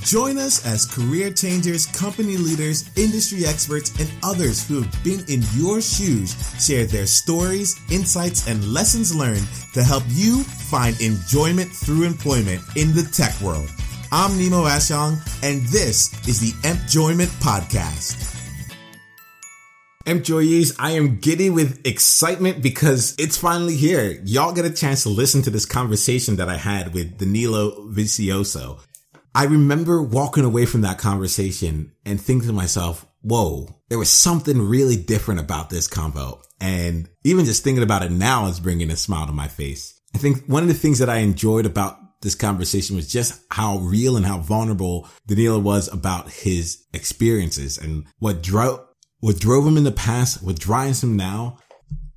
Join us as career changers, company leaders, industry experts, and others who have been in your shoes share their stories, insights, and lessons learned to help you find enjoyment through employment in the tech world. I'm Nemo Ashong, and this is the Empjoyment Podcast. Employees, I am giddy with excitement because it's finally here. Y'all get a chance to listen to this conversation that I had with Danilo Vicioso. I remember walking away from that conversation and thinking to myself, whoa, there was something really different about this convo. And even just thinking about it now is bringing a smile to my face. I think one of the things that I enjoyed about this conversation was just how real and how vulnerable Danilo was about his experiences and what drove him in the past, what drives him now,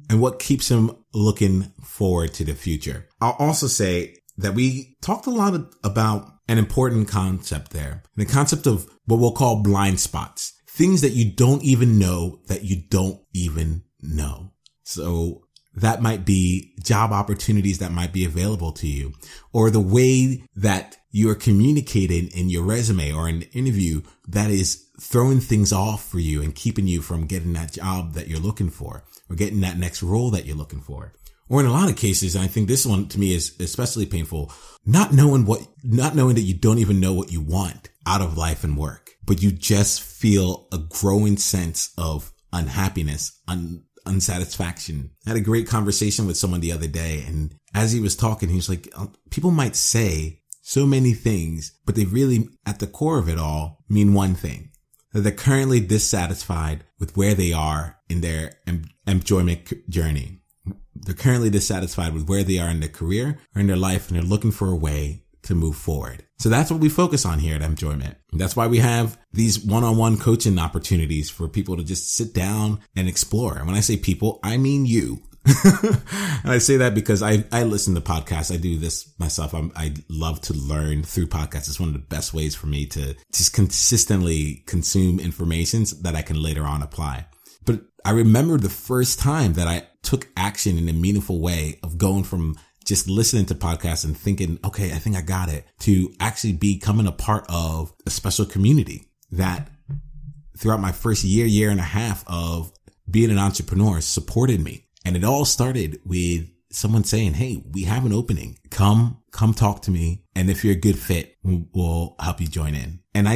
and what keeps him looking forward to the future. I'll also say that we talked a lot about an important concept there, the concept of what we'll call blind spots, things that you don't even know that you don't even know. So that might be job opportunities that might be available to you, or the way that you are communicating in your resume or in an interview that is throwing things off for you and keeping you from getting that job that you're looking for or getting that next role that you're looking for. Or in a lot of cases, and I think this one to me is especially painful, not knowing that you don't even know what you want out of life and work, but you just feel a growing sense of unhappiness, unsatisfaction. I had a great conversation with someone the other day, and as he was talking, he was like, people might say so many things, but they really, at the core of it all, mean one thing, that they're currently dissatisfied with where they are in their employment journey. They're currently dissatisfied with where they are in their career or in their life, and they're looking for a way to move forward. So that's what we focus on here at Empjoyment. That's why we have these one-on-one coaching opportunities for people to just sit down and explore. And when I say people, I mean you. And I say that because I listen to podcasts. I do this myself. I love to learn through podcasts. It's one of the best ways for me to just consistently consume information that I can later on apply. But I remember the first time that I took action in a meaningful way of going from just listening to podcasts and thinking, okay, I think I got it, to actually becoming a part of a special community that throughout my first year and a half of being an entrepreneur supported me. And it all started with someone saying, hey, we have an opening. Come talk to me. And if you're a good fit, we'll help you join in. And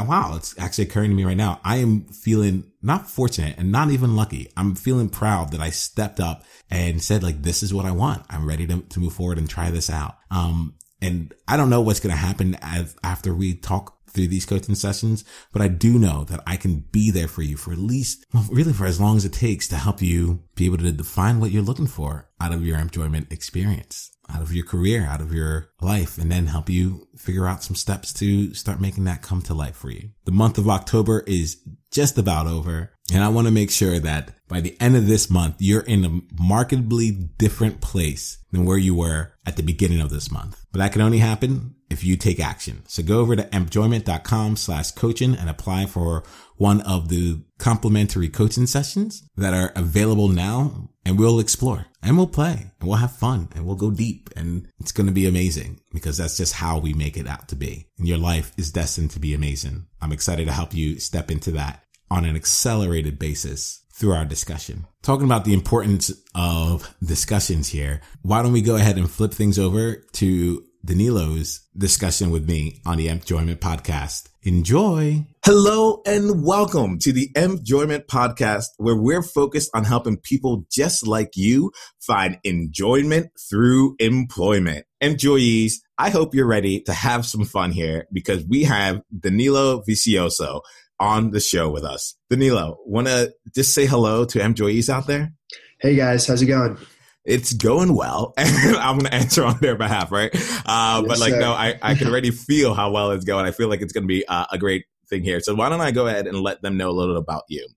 wow, it's actually occurring to me right now. I am feeling not fortunate and not even lucky. I'm feeling proud that I stepped up and said, like, this is what I want. I'm ready to move forward and try this out. And I don't know what's going to happen after we talk through these coaching sessions, but I do know that I can be there for you for at least, really for as long as it takes to help you be able to define what you're looking for out of your employment experience, out of your career, out of your life, and then help you figure out some steps to start making that come to life for you. The month of October is just about over, and I want to make sure that by the end of this month, you're in a markedly different place than where you were at the beginning of this month. But that can only happen if you take action. So go over to empjoyment.com/coaching and apply for one of the complimentary coaching sessions that are available now, and we'll explore and we'll play and we'll have fun and we'll go deep, and it's going to be amazing because that's just how we make it out to be. And your life is destined to be amazing. I'm excited to help you step into that on an accelerated basis through our discussion. Talking about the importance of discussions here, why don't we go ahead and flip things over to Danilo's discussion with me on the Empjoyment Podcast. Enjoy. Hello and welcome to the Empjoyment Podcast, where we're focused on helping people just like you find enjoyment through employment. Employees, I hope you're ready to have some fun here because we have Danilo Vicioso on the show with us. Danilo, want to just say hello to employees out there? Hey guys, how's it going? It's going well. I'm going to answer on their behalf, right? Yes, but like, sir. no, I can already feel how well it's going. I feel like it's going to be a great thing here. So why don't I go ahead and let them know a little about you?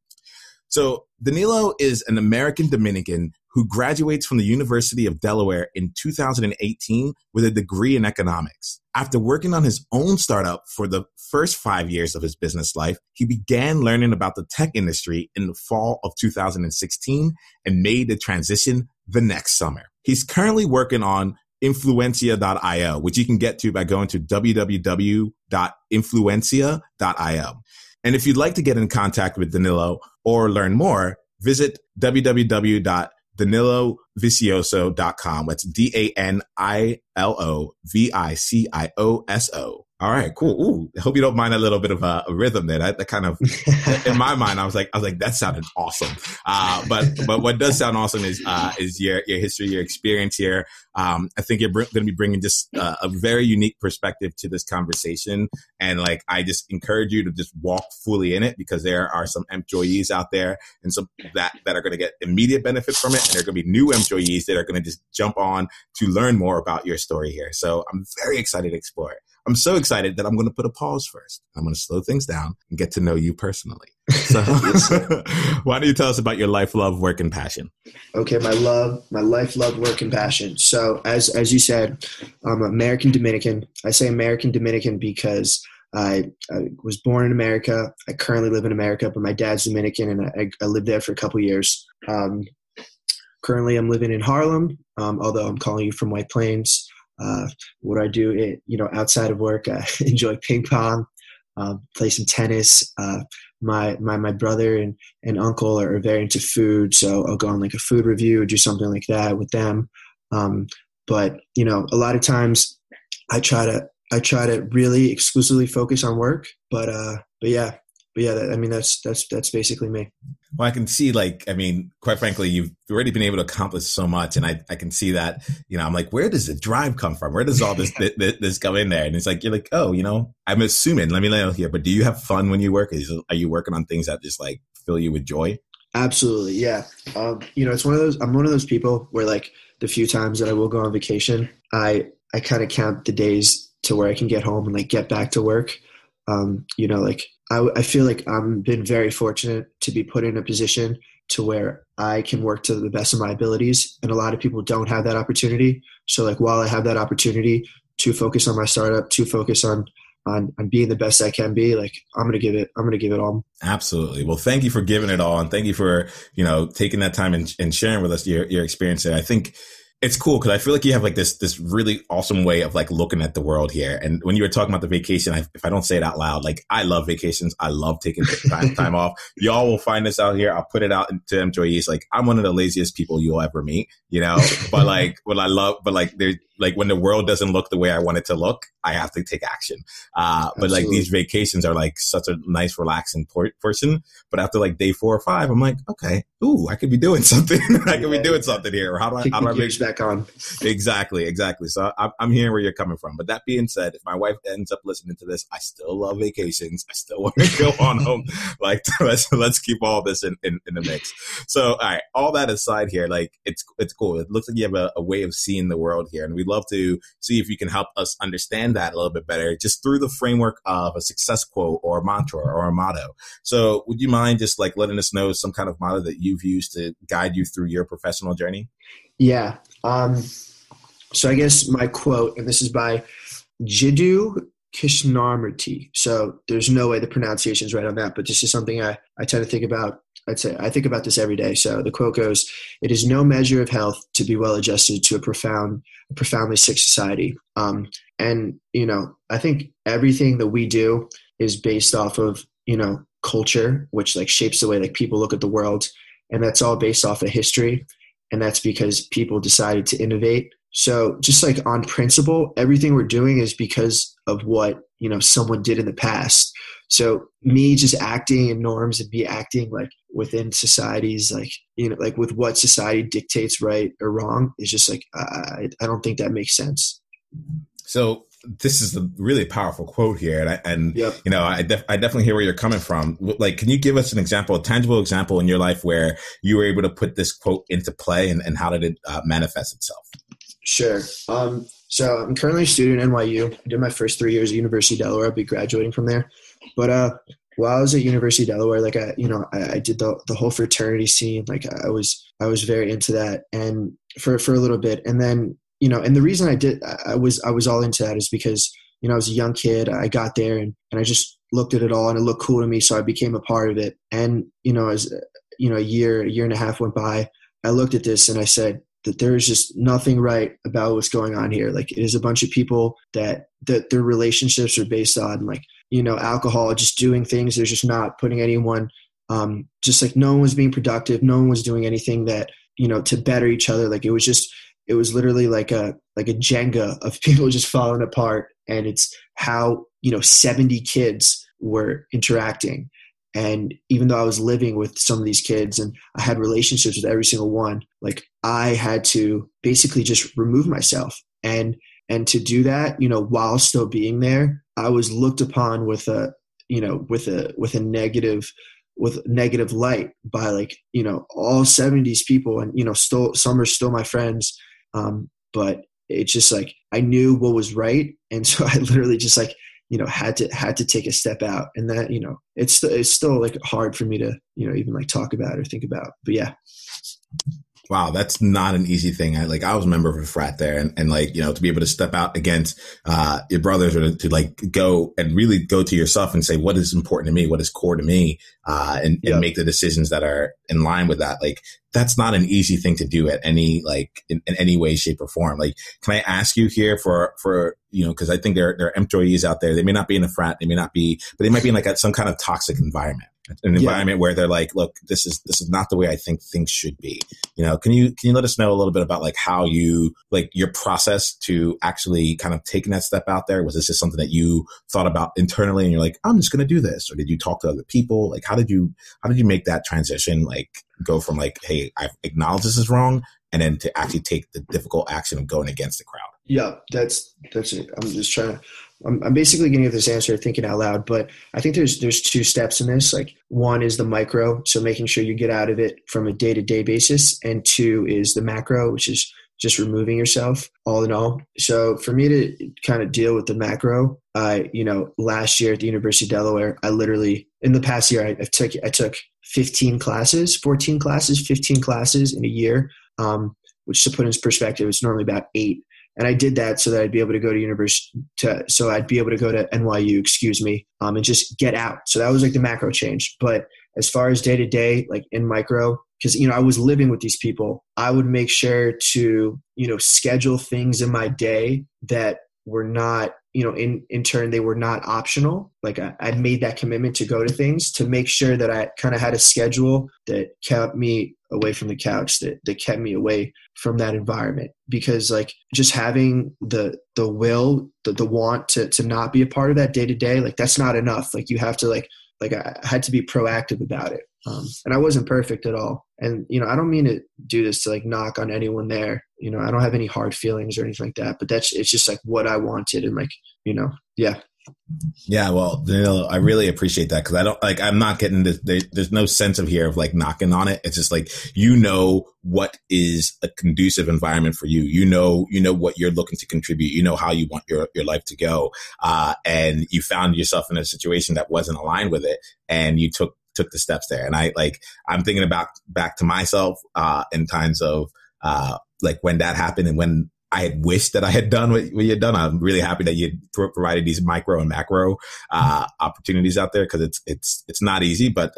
So Danilo is an American Dominican who graduates from the University of Delaware in 2018 with a degree in economics. After working on his own startup for the first 5 years of his business life, he began learning about the tech industry in the fall of 2016 and made the transition the next summer. He's currently working on influencia.io, which you can get to by going to www.influencia.io. And if you'd like to get in contact with Danilo or learn more, visit www.danilovicioso.com. That's DANILOVICIOSO. All right, cool. Ooh, I hope you don't mind a little bit of a rhythm there. That kind of, in my mind, I was like, that sounded awesome. But what does sound awesome is your history, your experience here. I think you're going to be bringing just a very unique perspective to this conversation. And like, I just encourage you to just walk fully in it, because there are some employees out there and some that are going to get immediate benefit from it. And there are going to be new employees that are going to just jump on to learn more about your story here. So I'm very excited to explore it. I'm so excited that I'm going to put a pause first. I'm going to slow things down and get to know you personally. So why don't you tell us about your life, love, work, and passion? Okay, my life, love, work, and passion. So as you said, I'm American Dominican. I say American Dominican because I was born in America. I currently live in America, but my dad's Dominican, and I lived there for a couple years. Currently, I'm living in Harlem, although I'm calling you from White Plains. What I do, outside of work, I enjoy ping pong, play some tennis. My brother and uncle are very into food, so I'll go on like a food review or do something like that with them. But a lot of times I try to really exclusively focus on work. But yeah, that's basically me. Well, I can see, quite frankly, you've already been able to accomplish so much. And I can see that, I'm like, where does the drive come from? Where does all this come in there? And it's like, you're like, oh, I'm assuming, let me lay out here, but do you have fun when you work? Are you working on things that just like fill you with joy? Absolutely. Yeah. It's I'm one of those people where like the few times that I will go on vacation, I kind of count the days to where I can get home and like get back to work. I feel like I've been very fortunate to be put in a position to where I can work to the best of my abilities. And a lot of people don't have that opportunity. So like, while I have that opportunity to focus on my startup, to focus on being the best I can be, like, I'm going to give it all. Absolutely. Well, thank you for giving it all. And thank you for, taking that time and sharing with us your experience. And I think it's cool because I feel like you have like this really awesome way of like looking at the world here. And when you were talking about the vacation, if I don't say it out loud, like I love vacations. I love taking time off. Y'all will find this out here. I'll put it out to employees. Like, I'm one of the laziest people you'll ever meet, but like what I love, but like there's like when the world doesn't look the way I want it to look, I have to take action. But like these vacations are like such a nice, relaxing portion. But after like day 4 or 5, I'm like, okay, ooh, I could be doing something. I could be doing something here. How do I make back on? Exactly. So I'm hearing where you're coming from. But that being said, if my wife ends up listening to this, I still love vacations. I still want to go on home. Like, let's keep all this in the mix. So, all right, all that aside here, like it's cool. It looks like you have a way of seeing the world here, and we'd love to see if you can help us understand that a little bit better, just through the framework of a success quote or a mantra or a motto. So would you mind just like letting us know some kind of motto that you've used to guide you through your professional journey? Yeah. So I guess my quote, and this is by Jiddu Krishnamurti. So there's no way the pronunciation is right on that, but this is something I tend to think about. I think about this every day. So the quote goes, "It is no measure of health to be well adjusted to a profoundly sick society." And, I think everything that we do is based off of, culture, which like shapes the way like people look at the world. And that's all based off of history. And that's because people decided to innovate. So just like on principle, everything we're doing is because of what, someone did in the past. So me just acting in norms and me acting like within societies, like, like with what society dictates right or wrong is just like, I don't think that makes sense. So this is a really powerful quote here. And yep. I definitely hear where you're coming from. Like, can you give us an example, a tangible example in your life where you were able to put this quote into play and how did it manifest itself? Sure. So I'm currently a student at NYU. I did my first 3 years at University of Delaware. I'll be graduating from there. But while I was at University of Delaware, like I did the whole fraternity scene. Like I was very into that, and for a little bit, and then and the reason I was all into that is because I was a young kid. I got there and I just looked at it all and it looked cool to me, so I became a part of it. And as a year and a half went by, I looked at this and I said, that there is just nothing right about what's going on here. Like, it is a bunch of people that their relationships are based on, like, alcohol, just doing things. They're just not putting anyone, just like no one was being productive. No one was doing anything that, to better each other. Like, it was literally like a Jenga of people just falling apart. And it's how, 70 kids were interacting. And even though I was living with some of these kids and I had relationships with every single one, like, I had to basically just remove myself. And to do that, while still being there, I was looked upon with a negative light by, like, all 70s people. And, some are still my friends. But it's just like, I knew what was right. And so I literally just, like, had to take a step out. And that, it's still like hard for me to, even like talk about or think about. But yeah. Wow, that's not an easy thing. I was a member of a frat there, and like, to be able to step out against your brothers, or to like go and really go to yourself and say, what is important to me, what is core to me, and make the decisions that are in line with that. Like, that's not an easy thing to do at any, like, in any way, shape, or form. Like, can I ask you here for because I think there are employees out there. They may not be in a frat, they may not be, but they might be in like some kind of toxic environment. An environment where they're like, look, this is not the way I think things should be. Can you let us know a little bit about like how you, like, your process to actually kind of taking that step out there? Was this just something that you thought about internally and you're like, I'm just going to do this? Or did you talk to other people? Like, how did you make that transition? Like, go from like, hey, I've acknowledged this is wrong, and then to actually take the difficult action of going against the crowd? Yeah, that's it. I'm basically going to give this answer thinking out loud, but I think there's two steps in this. Like, one is the micro, so making sure you get out of it from a day-to-day basis, and two is the macro, which is just removing yourself all in all. So for me to kind of deal with the macro, last year at the University of Delaware, I literally, in the past year, I took 15 classes in a year, which, to put in perspective, is normally about 8. And I did that so that I'd be able to go to NYU, and just get out. So that was like the macro change. But as far as day to day, like in micro, because, I was living with these people, I would make sure to, schedule things in my day that were not, in turn, they were not optional. Like, I made that commitment to go to things, to make sure that I kind of had a schedule that kept me away from the couch, that kept me away from that environment. Because, like, just having the will, the want to not be a part of that day to day, like, that's not enough. Like, you have to like I had to be proactive about it. And I wasn't perfect at all. And, I don't mean to do this to like knock on anyone there. I don't have any hard feelings or anything like that, but it's just like what I wanted. And like, yeah. Yeah, well, Danilo, I really appreciate that, because I'm not getting this. There's no sense of here of like knocking on it. It's just like, what is a conducive environment for you. You know what you're looking to contribute. You know how you want your life to go. And you found yourself in a situation that wasn't aligned with it, and you took the steps there. And I'm thinking about back to myself in times of like when that happened, and when I had wished that I had done what you had done. I'm really happy that you provided these micro and macro opportunities out there, because it's not easy. But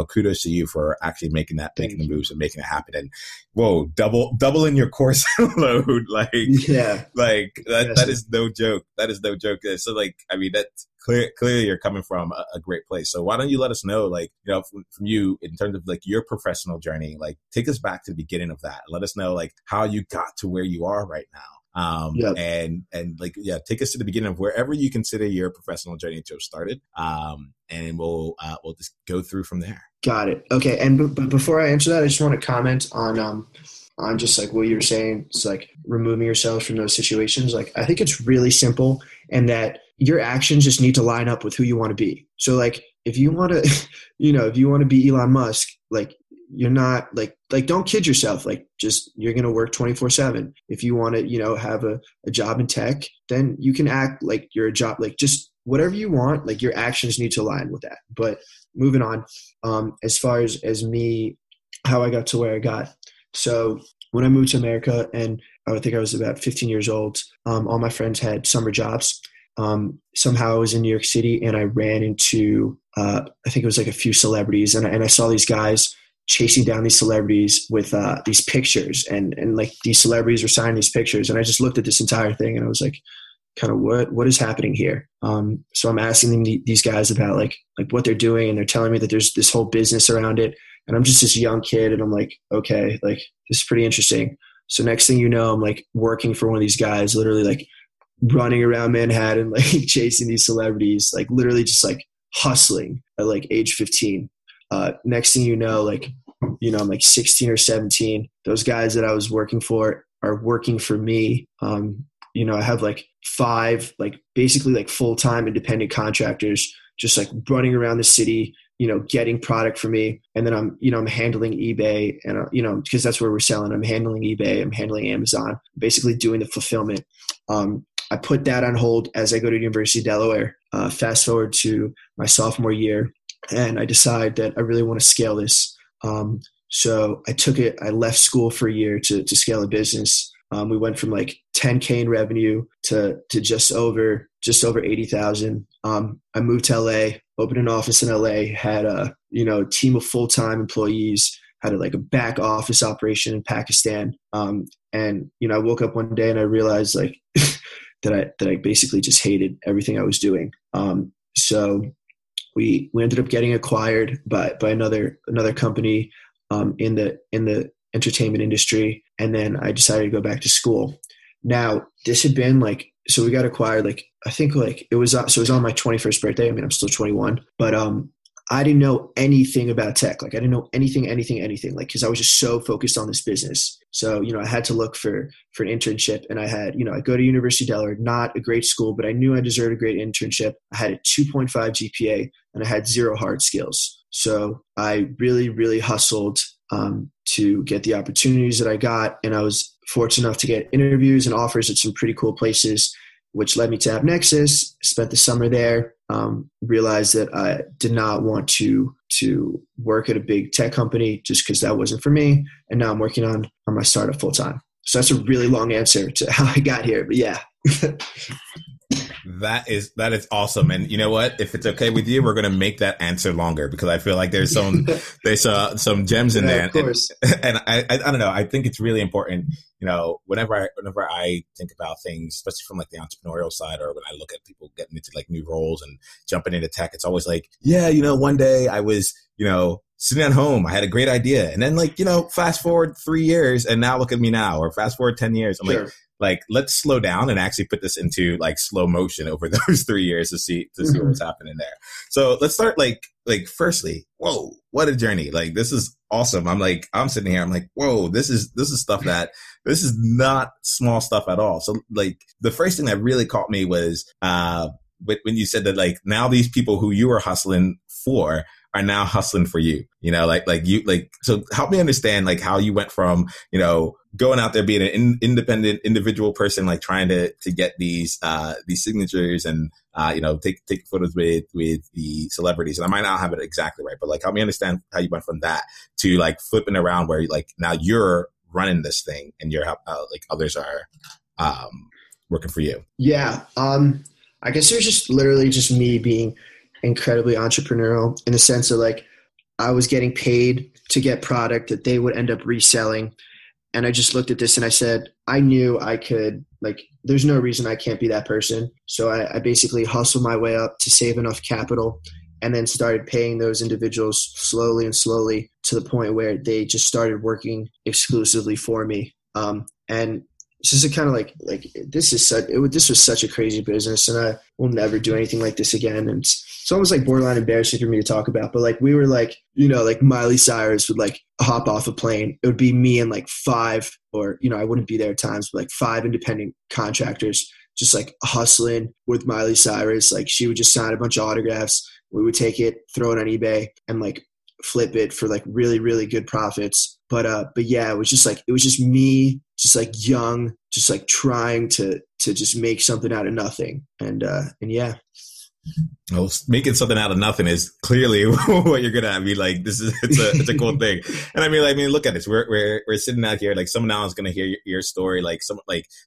kudos to you for actually making the moves and making it happen. And whoa, doubling your course load, like that is no joke. That is no joke. So like, I mean, that's clearly you're coming from a great place. So why don't you let us know, like, from you, in terms of like your professional journey, like take us back to the beginning of that. Let us know like how you got to where you are right now. And like, take us to the beginning of wherever you consider your professional journey to have started. And we'll just go through from there. Got it. Okay. And but before I answer that, I just want to comment on just like what you were saying. It's like removing yourself from those situations. Like, I think it's really simple, and that your actions just need to line up with who you want to be. So like, if you want to, if you want to be Elon Musk, like, you're not like, don't kid yourself. Like, just, you're going to work 24/7. If you want to, have a job in tech, then you can act like you're a job, like just whatever you want, like your actions need to align with that. But moving on, as far as me, how I got to where I got. So when I moved to America, and I think I was about 15 years old, all my friends had summer jobs. Somehow I was in New York City, and I ran into, I think it was like a few celebrities, and I saw these guys chasing down these celebrities with these pictures, and like these celebrities were signing these pictures. And I just looked at this entire thing and I was like, kind of what is happening here? So I'm asking these guys about like what they're doing, and they're telling me that there's this whole business around it. And I'm just this young kid, and I'm like, okay, like this is pretty interesting. So next thing you know, I'm like working for one of these guys, literally like running around Manhattan, like chasing these celebrities, like literally just like hustling at like age 15. Next thing you know, like, you know, I'm like 16 or 17. Those guys that I was working for are working for me. You know, I have like 5, like basically like full-time independent contractors just like running around the city, you know, getting product for me. And then I'm handling eBay, and, you know, because that's where we're selling. I'm handling eBay. I'm handling Amazon, basically doing the fulfillment. I put that on hold as I go to University of Delaware. Fast forward to my sophomore year, and I decide that I really want to scale this. So I left school for a year to scale a business. We went from like 10K in revenue to just over 80,000. I moved to LA, opened an office in LA, had a team of full-time employees, had a back office operation in Pakistan. And I woke up one day and I realized like that I basically just hated everything I was doing. So we ended up getting acquired by another company in the entertainment industry. And then I decided to go back to school. Now this had been so we got acquired, I think it was on my 21st birthday. I mean, I'm still 21, but I didn't know anything about tech. I didn't know anything, because I was just so focused on this business. So, I had to look for an internship, and I had, I go to University of Delaware, not a great school, but I knew I deserved a great internship. I had a 2.5 GPA and I had 0 hard skills. So I really, really hustled to get the opportunities that I got. And I was fortunate enough to get interviews and offers at some pretty cool places, which led me to AppNexus. Spent the summer there. Realized that I did not want to work at a big tech company just because that wasn't for me. And now I'm working on my startup full time. So that's a really long answer to how I got here, but yeah. That is awesome. And you know what? If it's okay with you, we're going to make that answer longer, because I feel like there's some gems in there. Of course. And I don't know. I think it's really important. Whenever I think about things, especially from the entrepreneurial side, or when I look at people getting into new roles and jumping into tech, it's always one day I was, sitting at home, I had a great idea. And then fast forward 3 years and now look at me now, or fast forward 10 years. I'm sure. Let's slow down and actually put this into slow motion over those 3 years to see what's happening there. So let's start firstly, whoa, what a journey. This is awesome. I'm sitting here, I'm whoa, this is stuff this is not small stuff at all. So the first thing that really caught me was when you said that now these people who you were hustling for are now hustling for you, so help me understand how you went from, going out there being an independent individual person, trying to get these signatures and, take photos with the celebrities. And I might not have it exactly right, but help me understand how you went from that to flipping around where now you're running this thing and you're others are, working for you. Yeah. I guess there's just literally just me being incredibly entrepreneurial in the sense of I was getting paid to get product that they would end up reselling. And I just looked at this and I said, I knew I could, there's no reason I can't be that person. So I basically hustled my way up to save enough capital, and then started paying those individuals slowly to the point where they just started working exclusively for me. And it's just a kind of this was such a crazy business, and I will never do anything like this again. And it's almost borderline embarrassing for me to talk about, but we were Miley Cyrus would hop off a plane. It would be me and 5, or, I wouldn't be there at times, but 5 independent contractors just hustling with Miley Cyrus. She would just sign a bunch of autographs. We would take it, throw it on eBay, and flip it for really, really good profits. But yeah, it was just me, just young, just trying to just make something out of nothing. And yeah. Well, making something out of nothing is clearly what you're gonna. I mean, like it's a cool thing. And I mean, look at this. We're sitting out here. Like someone now is gonna hear your story. Like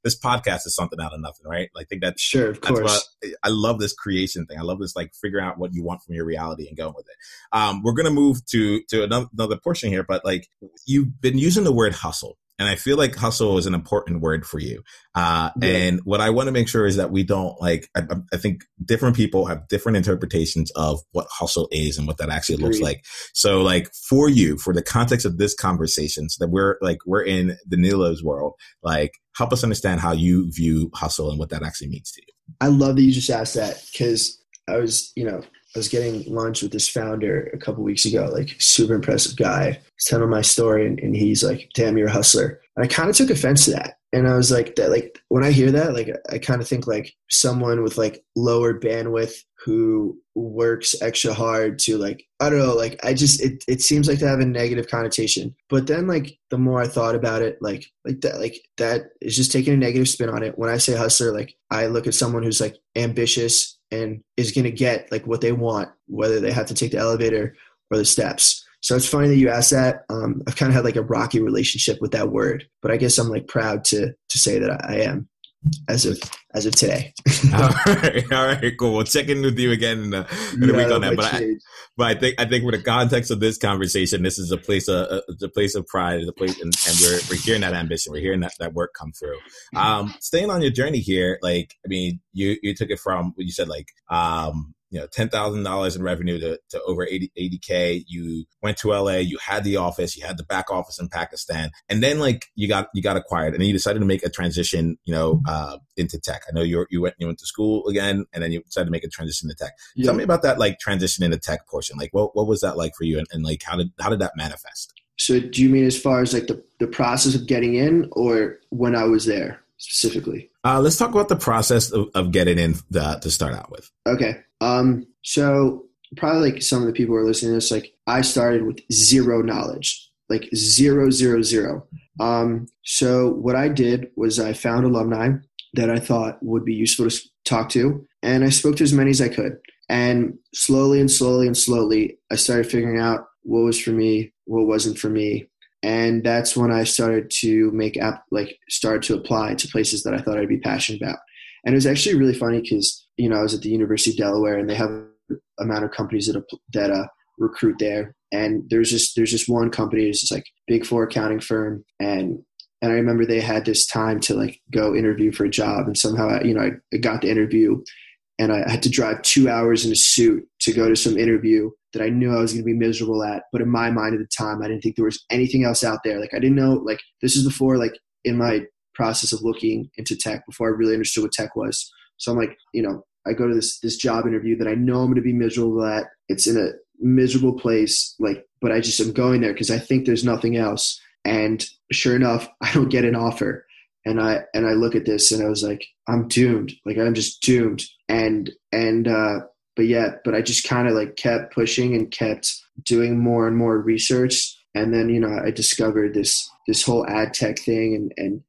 this podcast is something out of nothing, right? Like, I think that's sure, of course. I love this creation thing. I love this, like, figuring out what you want from your reality and going with it. We're gonna move to another portion here, but like, you've been using the word hustle. And I feel like hustle is an important word for you. And what I want to make sure is that we don't, like, I think different people have different interpretations of what hustle is and what that actually looks like. So, like, for you, for the context of this conversation, so that we're in Danilo's world, like, help us understand how you view hustle and what that actually means to you. I love that you just asked that, because I was getting lunch with this founder a couple weeks ago, like, super impressive guy. He's telling my story, and he's like, "Damn, you're a hustler." And I kind of took offense to that. And I was like, that, like, when I hear that, like, I kind of think like someone with like lower bandwidth who works extra hard to, like, I don't know, like, it seems like to have a negative connotation. But then, like, the more I thought about it, like that is just taking a negative spin on it. When I say hustler, like, I look at someone who's like ambitious and is going to get like what they want, whether they have to take the elevator or the steps. So it's funny that you asked that. I've kind of had like a rocky relationship with that word, but I guess I'm like proud to say that I am as of today. All right, cool. We'll check in with you again in a week on that. But I think with the context of this conversation, this is a place of pride, a place, and we're hearing that ambition, we're hearing that work come through. Staying on your journey here, like, I mean, you took it from what you said, like, $10,000 in revenue to over 80K. You went to LA, you had the office, you had the back office in Pakistan, and then, like, you got acquired, and then you decided to make a transition, into tech. I know you went to school again, and then you decided to make a transition to tech. Yeah. Tell me about that, like, transition into tech portion. Like, what was that like for you, and like, how did that manifest? So do you mean as far as like the process of getting in, or when I was there specifically? Let's talk about the process of getting in to start out with. Okay. So probably like some of the people who are listening to this, like, I started with zero knowledge, like zero. So what I did was I found alumni that I thought would be useful to talk to, and I spoke to as many as I could. And slowly, I started figuring out what was for me, what wasn't for me. And that's when I started to start to apply to places that I thought I'd be passionate about. And it was actually really funny because, I was at the University of Delaware, and they have an amount of companies that recruit there. And there's just one company, it's just like Big Four accounting firm. And I remember they had this time to, like, go interview for a job. And somehow, I got the interview, and I had to drive 2 hours in a suit to go to some interview that I knew I was going to be miserable at. But in my mind at the time, I didn't think there was anything else out there. Like, I didn't know, like, this is before, like, in my process of looking into tech, before I really understood what tech was. So I'm like, I go to this job interview that I know I'm going to be miserable at. It's in a miserable place, like, but I just am going there because I think there's nothing else. And sure enough, I don't get an offer. And I look at this, and I was like, I'm doomed. Like, I'm just doomed. But I just kind of, like, kept pushing and kept doing more and more research. And then, I discovered this whole ad tech thing and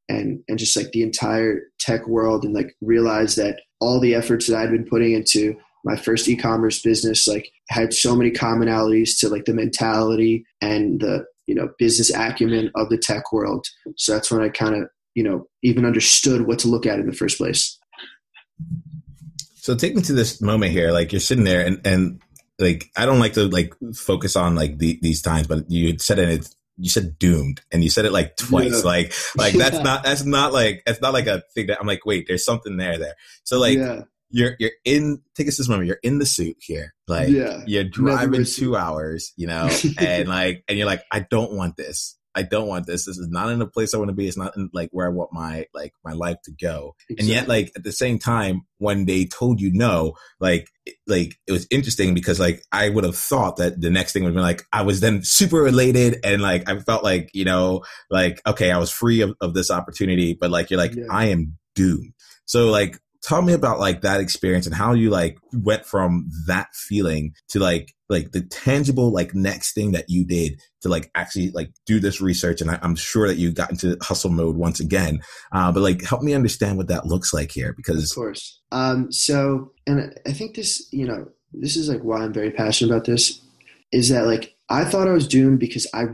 just, like, the entire tech world, and, like, realized that all the efforts that I'd been putting into my first e-commerce business, like, had so many commonalities to, like, the mentality and the, business acumen of the tech world. So that's when I kind of, even understood what to look at in the first place. So take me to this moment here, like, you're sitting there and like, I don't like to, like, focus on, like, these times, but you said you said doomed, and you said it like twice. Yeah. Like that's not like a thing that I'm like, wait, there's something there. So, like, you're in, take us this moment, you're in the suit here. Like, you're driving 2 hours, and you're like, I don't want this. This is not in the place I want to be. It's not in, like, where I want my life to go. Exactly. And yet, like, at the same time, when they told you no, like it was interesting because, like, I would have thought that the next thing would be like, I was then super elated, and, like, I felt like, like, okay, I was free of this opportunity, but, like, you're like, I am doomed. So, like, tell me about like that experience and how you like went from that feeling to like the tangible like next thing that you did to like actually like do this research. And I'm sure that you got into hustle mode once again. But like help me understand what that looks like here, because of course. So, and I think this, you know, this is like why I'm very passionate about this, is that like I thought I was doomed because I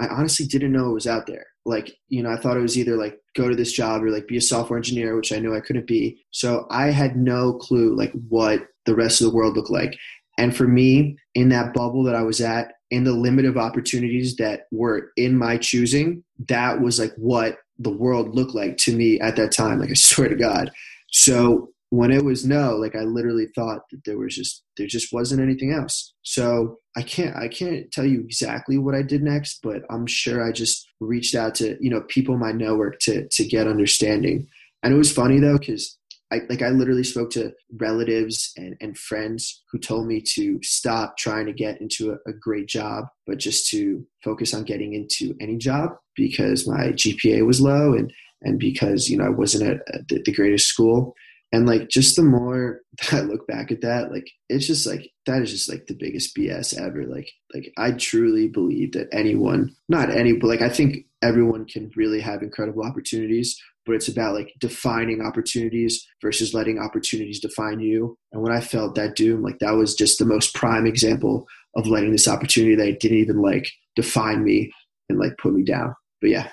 honestly didn't know it was out there. Like, you know, I thought it was either like go to this job or like be a software engineer, which I knew I couldn't be. So I had no clue like what the rest of the world looked like. And for me, in that bubble that I was at, in the limit of opportunities that were in my choosing, that was like what the world looked like to me at that time. Like, I swear to God. So when it was no, like I literally thought that there just wasn't anything else. So I can't tell you exactly what I did next, but I'm sure I just reached out to, you know, people in my network to get understanding. And it was funny though, because I literally spoke to relatives and friends who told me to stop trying to get into a great job, but just to focus on getting into any job, because my GPA was low and because, you know, I wasn't at the greatest school. And like, just the more that I look back at that, like, it's just like, that is just like the biggest BS ever. Like I truly believe that I think everyone can really have incredible opportunities, but it's about like defining opportunities versus letting opportunities define you. And when I felt that doom, like that was just the most prime example of letting this opportunity that didn't even like define me and like put me down. But yeah.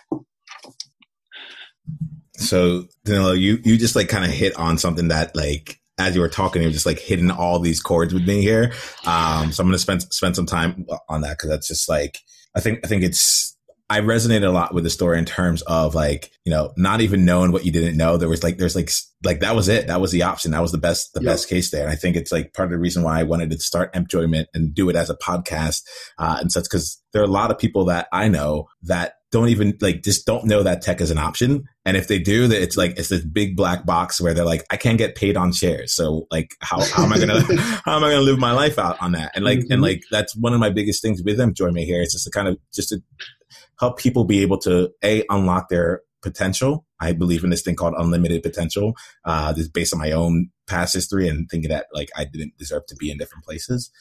So, Danilo, you just like kind of hit on something that like, as you were talking, you were just like hitting all these chords with me here. So I'm going to spend some time on that, because that's just like, I think I resonated a lot with the story in terms of like, you know, not even knowing what you didn't know. There's like, that was it. That was the option. That was the best case there. And I think it's like part of the reason why I wanted to start Empjoyment and do it as a podcast, and such, because there are a lot of people that I know that don't even like, just don't know that tech is an option. And if they do, that it's this big black box where they're like, I can't get paid on shares. So like, how am I going to live my life out on that? And like, and like, that's one of my biggest things with Empjoyment here. It's just to help people be able to unlock their potential. I believe in this thing called unlimited potential. This is based on my own past history and thinking that like I didn't deserve to be in different places.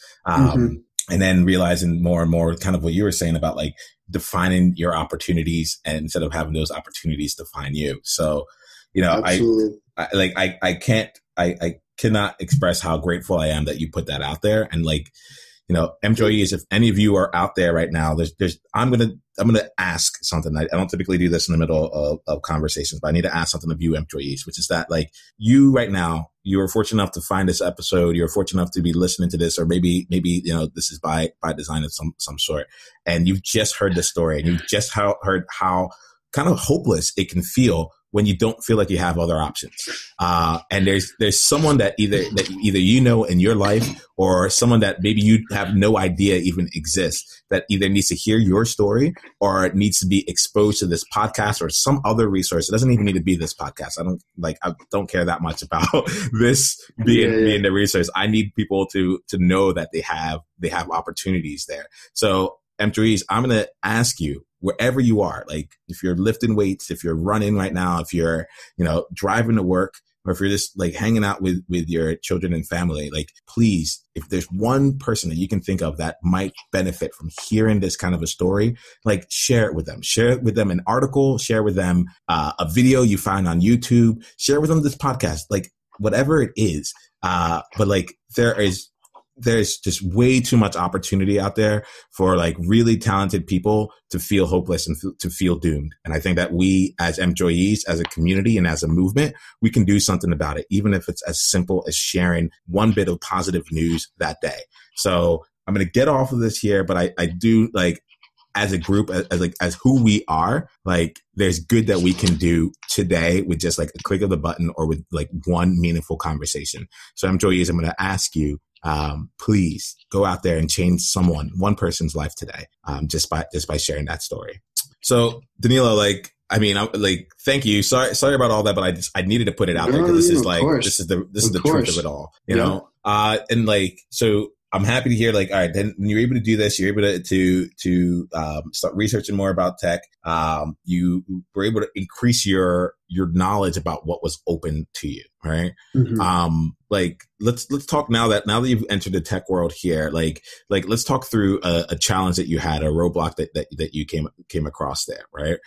And then realizing more and more kind of what you were saying about like defining your opportunities, and instead of having those opportunities define you. So, you know, I cannot express how grateful I am that you put that out there. And like, you know, employees, if any of you are out there right now, I'm going to ask something. I don't typically do this in the middle of conversations, but I need to ask something of you employees, which is that like you right now, you were fortunate enough to find this episode. You're fortunate enough to be listening to this, or maybe, you know, this is by design of some sort. And you've just heard the story, and you've just heard how kind of hopeless it can feel when you don't feel like you have other options. And there's someone that either you know in your life, or someone that maybe you have no idea even exists, that either needs to hear your story or needs to be exposed to this podcast or some other resource. It doesn't even need to be this podcast. I don't care that much about this being the resource. I need people to know that they have opportunities there. So employees, I'm going to ask you, wherever you are, like if you're lifting weights, if you're running right now, if you're, you know, driving to work, or if you're just like hanging out with your children and family, like please, if there's one person that you can think of that might benefit from hearing this kind of a story, like share it with them, an article, share with them a video you find on YouTube, share with them this podcast, like whatever it is. But like there's just way too much opportunity out there for like really talented people to feel hopeless and to feel doomed. And I think that we as employees, as a community and as a movement, we can do something about it, even if it's as simple as sharing one bit of positive news that day. So I'm going to get off of this here, but I do like, as a group, as who we are, like there's good that we can do today with just like a click of the button, or with like one meaningful conversation. So employees, I'm going to ask you, please go out there and change one person's life today, just by sharing that story. So Danilo, like, I mean, thank you. Sorry about all that, but I needed to put it out there, because this is the truth of it all, you know? And like, so I'm happy to hear like, all right, then when you're able to do this, you're able to start researching more about tech. You were able to increase your your knowledge about what was open to you, right? Mm-hmm. Like let's talk now that you've entered the tech world here, like let's talk through a challenge that you had, a roadblock that you came across there, right?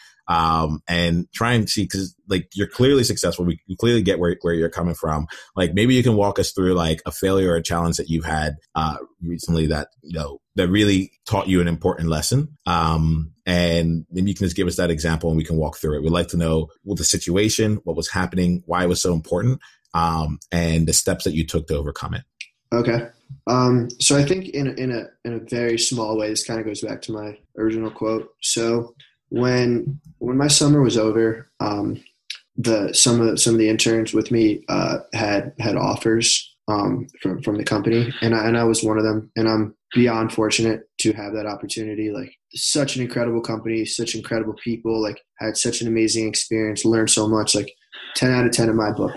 And try and see, because like you're clearly successful. We clearly get where you're coming from. Like maybe you can walk us through like a failure or a challenge that you've had recently that, you know, that really taught you an important lesson. And maybe you can just give us that example and we can walk through it. We'd like to know what the situation, what was happening, why it was so important, and the steps that you took to overcome it. Okay. So I think in a very small way, this kind of goes back to my original quote. So when my summer was over, some of the interns with me had offers from the company, and I was one of them, and I'm beyond fortunate to have that opportunity. Like, such an incredible company, such incredible people, like had such an amazing experience, learned so much, like 10 out of 10 in my book.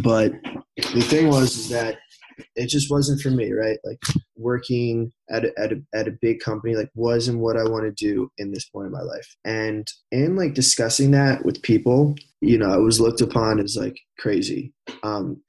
But the thing was that it just wasn't for me, right? Like, working at a big company, like, wasn't what I want to do in this point in my life. And in like discussing that with people, you know, I was looked upon as like crazy,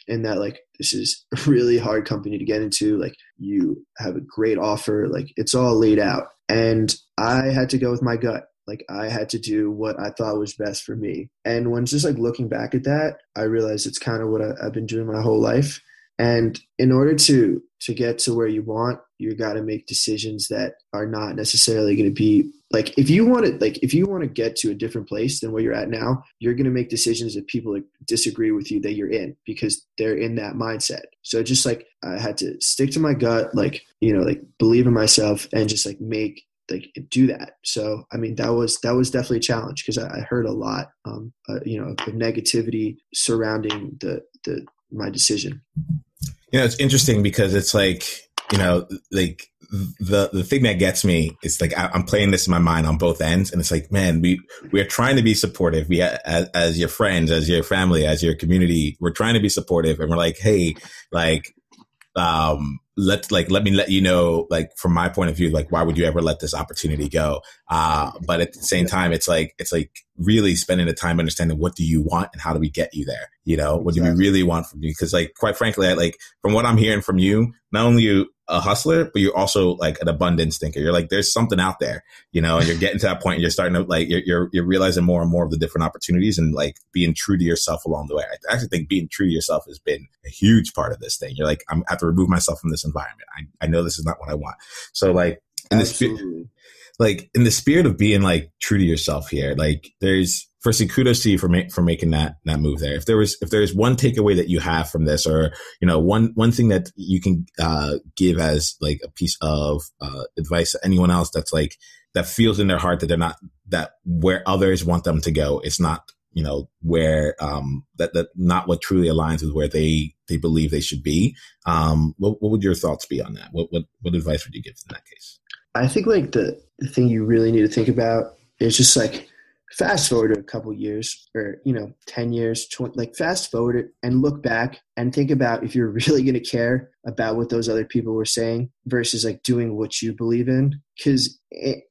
in that like, this is a really hard company to get into. Like, you have a great offer, like it's all laid out. And I had to go with my gut. Like, I had to do what I thought was best for me. And when just like looking back at that, I realized it's kind of what I've been doing my whole life. And in order to get to where you want, you got to make decisions that are not necessarily going to be like, if you want to get to a different place than where you're at now, you're going to make decisions that people like disagree with you that you're in, because they're in that mindset. So just like, I had to stick to my gut, like, you know, like believe in myself and just like do that. So, I mean, that was definitely a challenge, because I heard a lot, you know, of negativity surrounding my decision. You know, it's interesting because it's like, you know, like the thing that gets me is like, I'm playing this in my mind on both ends. And it's like, man, we are trying to be supportive. We, as your friends, as your family, as your community, we're trying to be supportive. And we're like, hey, like, let me let you know, like, from my point of view, like, why would you ever let this opportunity go? But at the same time, it's like really spending the time understanding, what do you want and how do we get you there? You know, what do we really want from you? Because like, quite frankly, like, from what I'm hearing from you, not only you a hustler, but you're also like an abundance thinker. You're like, there's something out there, you know, and you're getting to that point and you're starting to like, you're realizing more and more of the different opportunities and like being true to yourself along the way. I actually think being true to yourself has been a huge part of this thing. You're like, I have to remove myself from this environment. I know this is not what I want. So like, in the spirit of being like true to yourself here, like, there's, firstly, kudos to you for making that move there. If there's one takeaway that you have from this, or, you know, one thing that you can give as like a piece of advice to anyone else that's like, that feels in their heart that they're not, that where others want them to go, it's not, you know, where that not what truly aligns with where they believe they should be. What would your thoughts be on that? What advice would you give in that case? I think like the thing you really need to think about is just like, fast forward a couple years, or, you know, 10 years, 20, like fast forward it and look back and think about if you're really going to care about what those other people were saying versus like doing what you believe in. Because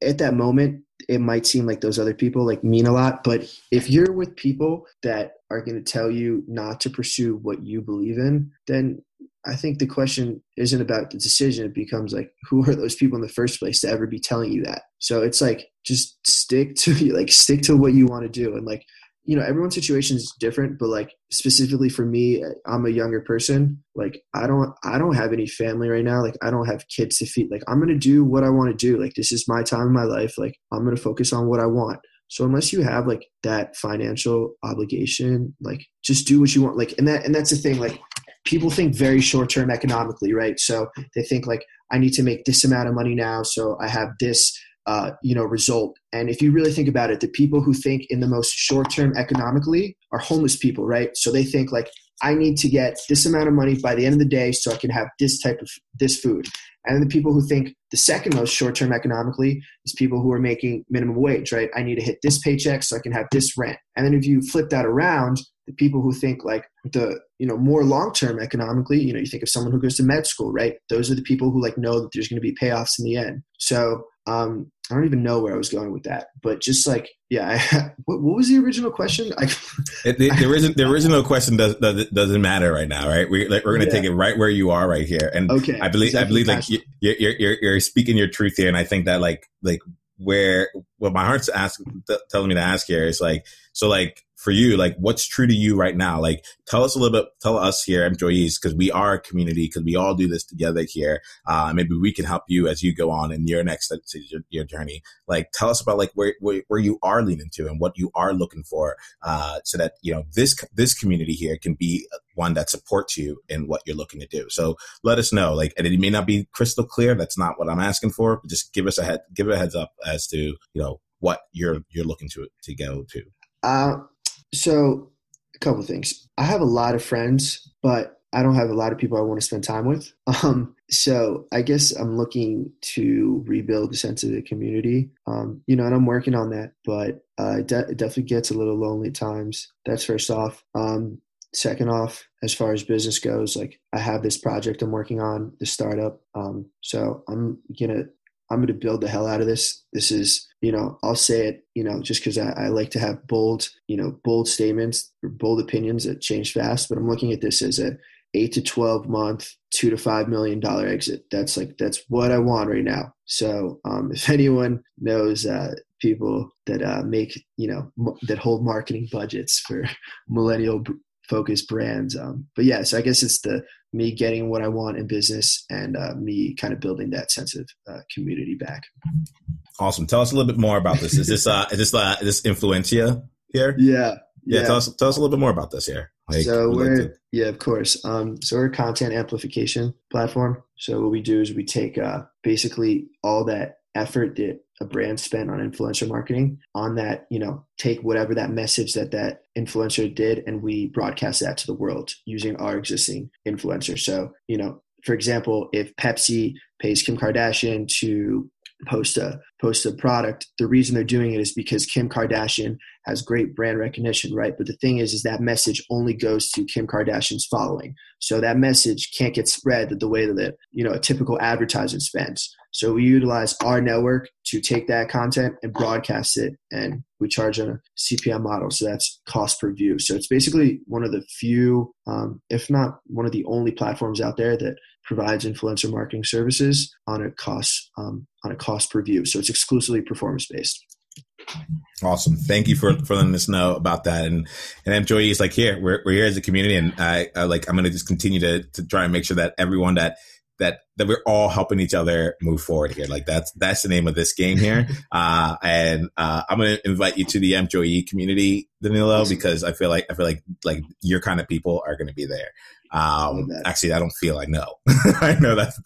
at that moment, it might seem like those other people like mean a lot, but if you're with people that are going to tell you not to pursue what you believe in, then I think the question isn't about the decision. It becomes like, who are those people in the first place to ever be telling you that? So it's like, just stick to what you want to do. And like, you know, everyone's situation is different, but like specifically for me, I'm a younger person. Like, I don't have any family right now. Like, I don't have kids to feed. Like, I'm going to do what I want to do. Like, this is my time in my life. Like, I'm going to focus on what I want. So unless you have like that financial obligation, like, just do what you want. Like, and that's the thing. Like, people think very short-term economically, right? So they think like, I need to make this amount of money now, so I have this, result. And if you really think about it, the people who think in the most short-term economically are homeless people, right? So they think like, I need to get this amount of money by the end of the day so I can have this food. And the people who think the second most short-term economically is people who are making minimum wage, right? I need to hit this paycheck so I can have this rent. And then if you flip that around, the people who think like the, more long-term economically, you think of someone who goes to med school, right? Those are the people who like know that there's going to be payoffs in the end. So I don't even know where I was going with that, but just like, what was the original question? The original question doesn't matter right now, right? We're going to take it right where you are right here. And okay, I believe like you're speaking your truth here. And I think that like what my heart's telling me to ask here is like, so like for you, like what's true to you right now? Like tell us here, employees, because we are a community, because we all do this together here. Maybe we can help you as you go on in your next your journey. Like tell us about like where you are leaning to and what you are looking for, so that, you know, this community here can be one that supports you in what you're looking to do. So let us know, like, and it may not be crystal clear. That's not what I'm asking for, but just give a heads up as to, you know, what you're looking to go to. So a couple of things. I have a lot of friends, but I don't have a lot of people I want to spend time with. So I guess I'm looking to rebuild the sense of the community, you know, and I'm working on that, but it definitely gets a little lonely at times. That's first off. Second off, as far as business goes, like I have this project I'm working on, the startup. So I'm going to build the hell out of this. This is, you know, I'll say it, you know, just because I like to have bold statements or bold opinions that change fast. But I'm looking at this as a 8 to 12 month, $2 to $5 million exit. That's what I want right now. So if anyone knows people that make, you know, that hold marketing budgets for millennial focused brands. But yeah, so I guess it's me getting what I want in business and me kind of building that sense of community back. Awesome. Tell us a little bit more about this. Is this Influencia here? Yeah. Tell us a little bit more about this here. Like, so of course. So we're a content amplification platform. So what we do is we take basically all that effort that a brand spent on influencer marketing on that, you know, take whatever that message that influencer did and we broadcast that to the world using our existing influencer. So, you know, for example, if Pepsi pays Kim Kardashian to post a product, the reason they're doing it is because Kim Kardashian has great brand recognition, right? But the thing is that message only goes to Kim Kardashian's following. So that message can't get spread the way that, you know, a typical advertiser spends. So we utilize our network to take that content and broadcast it, and we charge on a CPM model. So that's cost per view. So it's basically one of the few, if not one of the only platforms out there that provides influencer marketing services on a cost per view. So it's exclusively performance based. Awesome. Thank you for letting us know about that. And employees, like here, we're here as a community, and I'm going to just continue to try and make sure that everyone that we're all helping each other move forward here. Like that's the name of this game here. And I'm going to invite you to the employee community, Danilo, because I feel like your kind of people are going to be there. Actually, I don't feel, I know. I know that's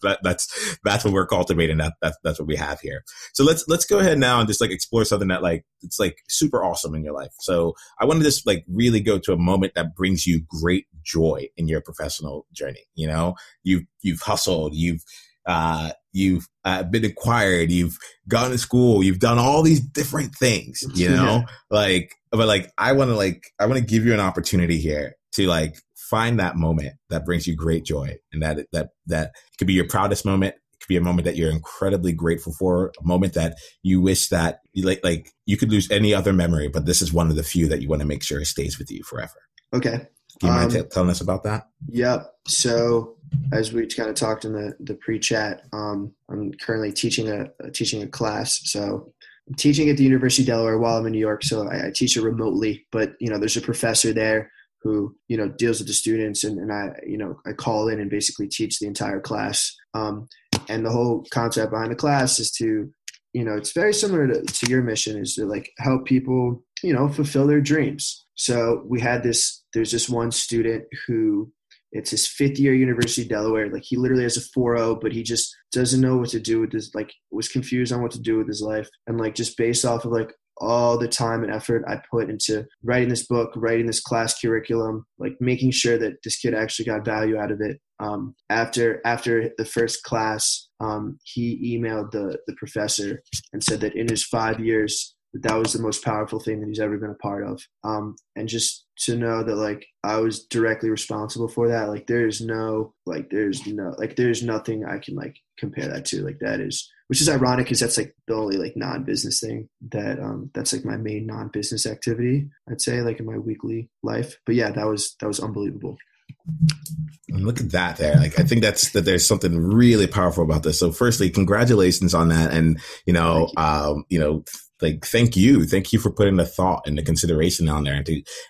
what we're cultivating. That's what we have here. So let's go ahead now and just like explore something that like, it's like super awesome in your life. So I want to just like really go to a moment that brings you great joy in your professional journey. You know, you've hustled, you've been acquired, you've gone to school, you've done all these different things, you know, but I want to give you an opportunity here to like find that moment that brings you great joy, and that could be your proudest moment. It could be a moment that you're incredibly grateful for, a moment that you wish that you like you could lose any other memory, but this is one of the few that you want to make sure it stays with you forever. Okay. Do you mind telling us about that? Yep. So as we kind of talked in the pre-chat, I'm currently teaching a class. So I'm teaching at the University of Delaware while I'm in New York. So I teach it remotely, but you know, there's a professor there who, you know, deals with the students, and I call in and basically teach the entire class. And the whole concept behind the class is to, you know, it's very similar to your mission, is to like help people, you know, fulfill their dreams. So there's this one student who, it's his 5th year University of Delaware. Like he literally has a 4.0, but he just doesn't know what to do with his, like was confused on what to do with his life. And like, just based off of like all the time and effort I put into writing this book, writing this class curriculum, like making sure that this kid actually got value out of it. After the first class, he emailed the professor and said that in his 5 years, that was the most powerful thing that he's ever been a part of. And just to know that like I was directly responsible for that. Like there's nothing I can like compare that to. Like that is, which is ironic because that's like the only like non-business thing that that's like my main non-business activity, I'd say, like in my weekly life. But yeah, that was unbelievable. And look at that there. Like, I think that there's something really powerful about this. So firstly, congratulations on that. And, like, thank you for putting the thought and the consideration on there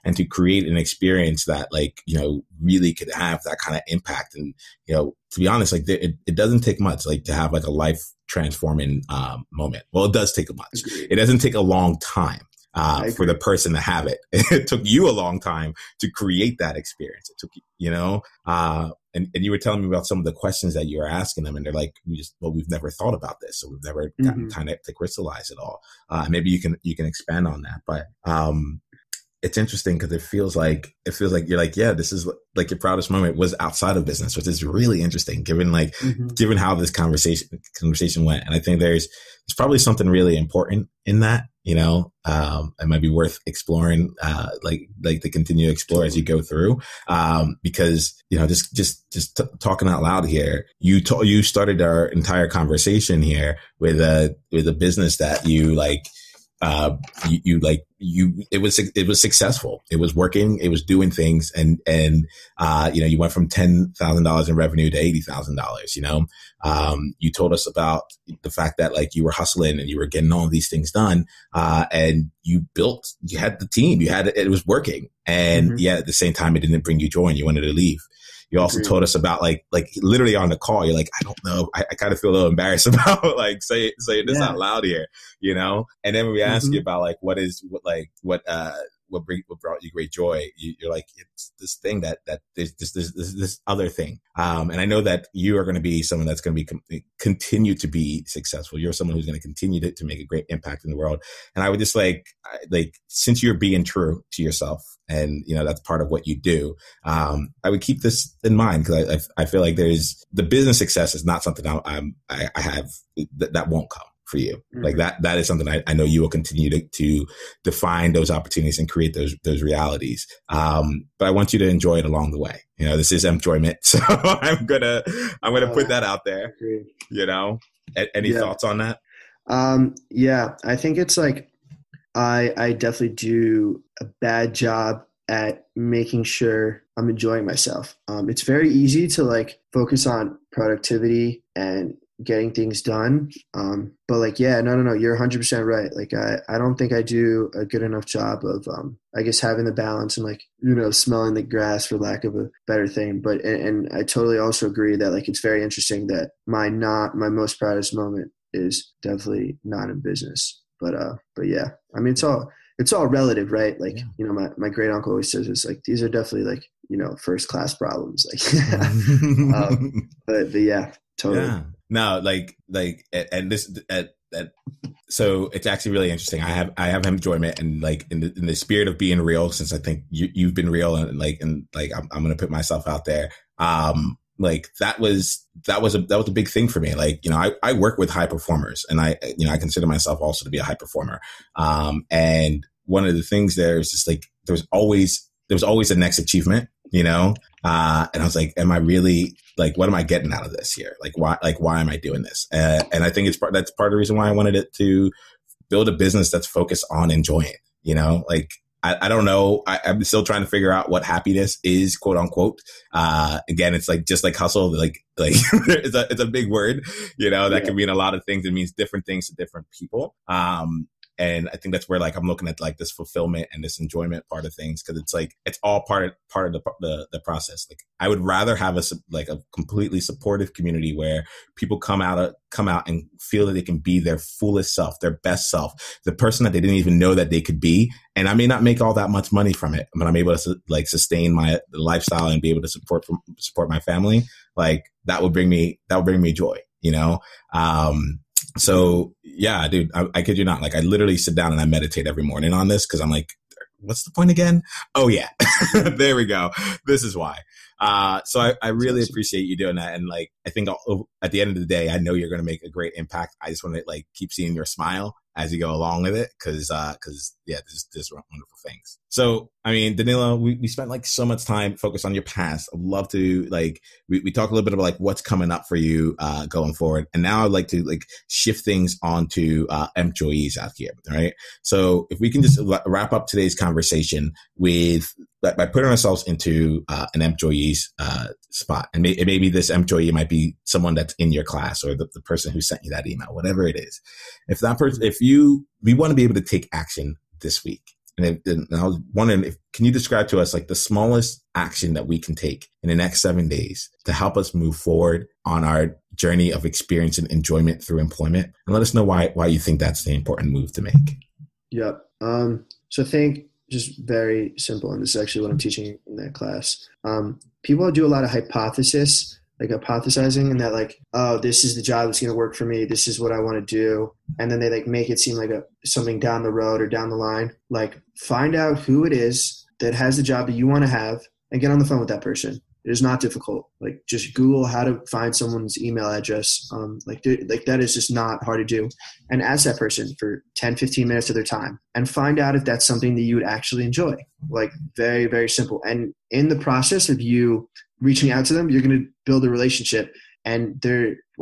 and to create an experience that like, really could have that kind of impact. And, to be honest, like it doesn't take much, like to have like a life transforming, moment. Well, it does take much. It doesn't take a long time. For the person to have it. It took you a long time to create that experience. It took, and you were telling me about some of the questions that you were asking them, and they're like, we've never thought about this. So we've never gotten time to crystallize it all. Maybe you can expand on that, but, it's interesting because it feels like you're like, yeah, this is like your proudest moment was outside of business, which is really interesting given how this conversation went. And I think there's probably something really important in that, it might be worth exploring, like to continue to explore as you go through. Because, just talking out loud here, you started our entire conversation here with a business that you like, it was successful. It was working. It was doing things. And you went from $10,000 in revenue to $80,000, you told us about the fact that like you were hustling and you were getting all these things done. And you had the team, it was working. And yet at the same time, it didn't bring you joy and you wanted to leave. You also told us about like literally on the call, you're like, I don't know. I kind of feel a little embarrassed about like saying this out loud here, And then when we ask you about like, what brought you great joy, you're like, it's this thing that there's this other thing. And I know that you are going to be someone that's going to continue to be successful. You're someone who's going to continue to make a great impact in the world. And I would just like, since you're being true to yourself and, that's part of what you do, I would keep this in mind because I feel like the business success is not something I have that won't come for you. Like that is something I know you will continue to define those opportunities and create those realities. But I want you to enjoy it along the way. This is enjoyment. So I'm gonna put that out there, any thoughts on that? Yeah, I think it's like, I definitely do a bad job at making sure I'm enjoying myself. It's very easy to like focus on productivity and getting things done. But like, yeah, no, you're 100% right. Like, I don't think I do a good enough job of, I guess having the balance and like, smelling the grass for lack of a better thing. But, and I totally also agree that like, it's very interesting that my most proudest moment is definitely not in business. But yeah, I mean, it's all relative, right? Like, my great uncle always says it's like, these are definitely like, first class problems. Like, but yeah, totally. Yeah. No, and this, so it's actually really interesting. I have enjoyment and like in the spirit of being real, since I think you've been real and I'm going to put myself out there. Like that was a big thing for me. Like, I work with high performers and I consider myself also to be a high performer. And one of the things there is just like, there was always the next achievement, and I was like, am I really like, what am I getting out of this here? Like, why am I doing this? And I think that's part of the reason why I wanted it to build a business that's focused on enjoying, like, I don't know. I'm still trying to figure out what happiness is, quote unquote. Again, it's like, just like hustle, like it's a big word, that can mean a lot of things. It means different things to different people. And I think that's where like I'm looking at like this fulfillment and this enjoyment part of things, because it's like it's all part of the process. Like I would rather have a completely supportive community where people come out and feel that they can be their fullest self, their best self, the person that they didn't even know that they could be. And I may not make all that much money from it, but I'm able to like sustain my lifestyle and be able to support my family. Like that would bring me joy, So yeah, dude, I kid you not. Like I literally sit down and I meditate every morning on this because I'm like, what's the point again? Oh yeah, there we go. This is why. So I really appreciate you doing that. And like, I think at the end of the day, I know you're going to make a great impact. I just want to like keep seeing your smile. as you go along with it. Cause yeah, there's wonderful things. So, I mean, Danilo, we spent like so much time focused on your past. I'd love to like, we talk a little bit about like what's coming up for you, going forward. And now I'd like to like shift things onto, employees out here. Right. So if we can just wrap up today's conversation with, by putting ourselves into an employee's spot, and maybe this employee might be someone that's in your class or the person who sent you that email, whatever it is. If that person, we want to be able to take action this week, and I was wondering, can you describe to us like the smallest action that we can take in the next 7 days to help us move forward on our journey of experience and enjoyment through employment, and let us know why you think that's the important move to make. Yep. So I think, just very simple, and this is actually what I'm teaching in that class. People do a lot of hypothesizing, and that like, oh, this is the job that's going to work for me. This is what I want to do. And then they like make it seem like something down the road or down the line. Like, find out who it is that has the job that you want to have and get on the phone with that person. It is not difficult. Like, just Google how to find someone's email address. That is just not hard to do. And ask that person for 10, 15 minutes of their time and find out if that's something that you would actually enjoy. Like, very, very simple. And in the process of you reaching out to them, you're going to build a relationship. And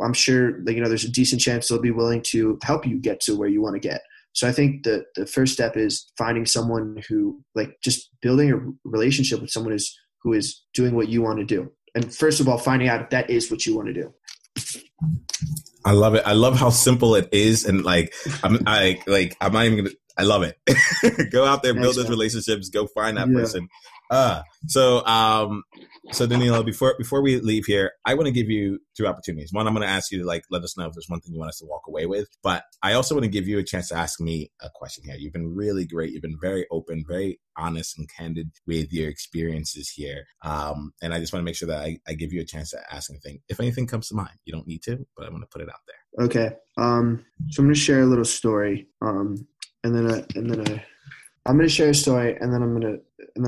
I'm sure, like, there's a decent chance they'll be willing to help you get to where you want to get. So I think the first step is finding someone who, like, just building a relationship with someone who is doing what you want to do. And first of all, finding out if that is what you want to do. I love it. I love how simple it is. And like, I'm not even gonna, I love it. Go out there, build those relationships, go find that person. So Danilo, before we leave here, I want to give you two opportunities. One, I'm going to ask you to like let us know if there's one thing you want us to walk away with. But I also want to give you a chance to ask me a question here. You've been really great. You've been very open, very honest and candid with your experiences here. And I just want to make sure that I give you a chance to ask anything. If anything comes to mind, you don't need to, but I'm going to put it out there. Okay. So I'm going to share a little story. I'm going to share a story, and then I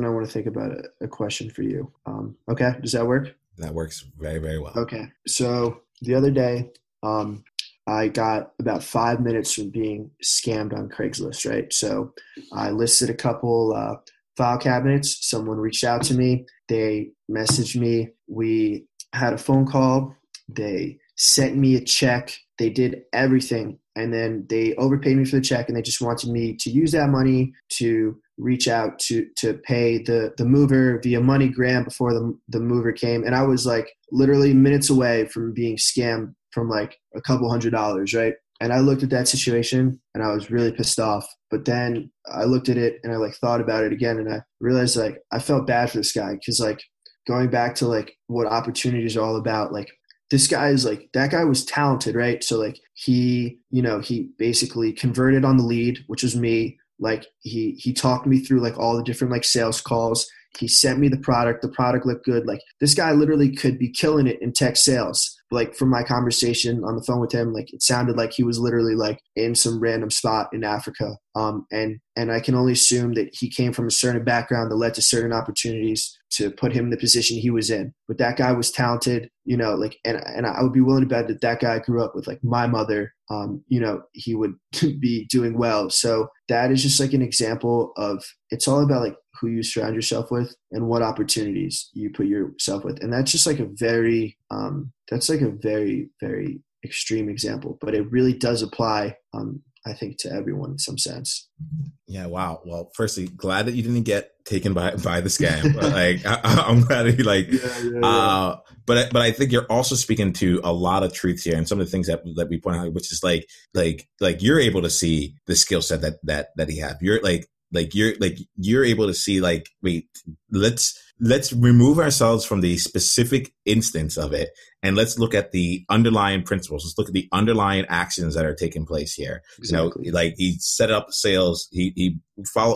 want to think about a question for you. Okay, does that work? That works very, very well. Okay, so the other day, I got about 5 minutes from being scammed on Craigslist, right? So I listed a couple file cabinets. Someone reached out to me. They messaged me. We had a phone call. They sent me a check. They did everything. And then they overpaid me for the check, and they just wanted me to use that money to reach out to pay the mover via MoneyGram before the mover came. And I was like literally minutes away from being scammed from like a couple $100s, right? And I looked at that situation and I was really pissed off. But then I looked at it and I like thought about it again, and I realized like I felt bad for this guy, because like going back to like what opportunities are all about, like this guy is like, that guy was talented, right? So like he basically converted on the lead, which was me. Like he talked me through like all the different like sales calls. He sent me the product looked good. Like this guy literally could be killing it in tech sales. Like from my conversation on the phone with him, like it sounded like he was literally like in some random spot in Africa. And I can only assume that he came from a certain background that led to certain opportunities to put him in the position he was in. But that guy was talented, like, and I would be willing to bet that guy grew up with like my mother. He would be doing well. So that is just like an example of, it's all about like who you surround yourself with and what opportunities you put yourself with. And that's just like a very, very extreme example, but it really does apply, I think, to everyone in some sense. Yeah. Wow. Well, firstly, glad that you didn't get taken by the scam. Like, I'm glad that you like, yeah. But I think you're also speaking to a lot of truths here, and some of the things that we point out, which is like you're able to see the skill set that he had. You're able to see like, wait, let's remove ourselves from the specific instance of it, and let's look at the underlying principles. Let's look at the underlying actions that are taking place here. Exactly. Like he set up sales, he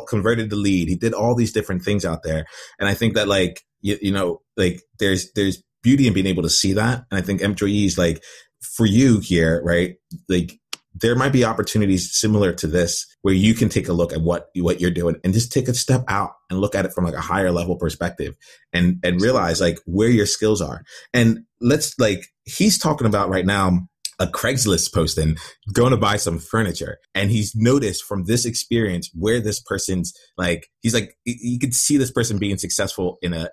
converted the lead, he did all these different things out there. And I think that like, like there's beauty in being able to see that. And I think employees, like for you here, right? Like there might be opportunities similar to this where you can take a look at what you're doing and just take a step out and look at it from like a higher level perspective and realize like where your skills are. And let's like, he's talking about right now, a Craigslist posting, going to buy some furniture. And he's noticed from this experience where this person's like, he's like, you could see this person being successful in a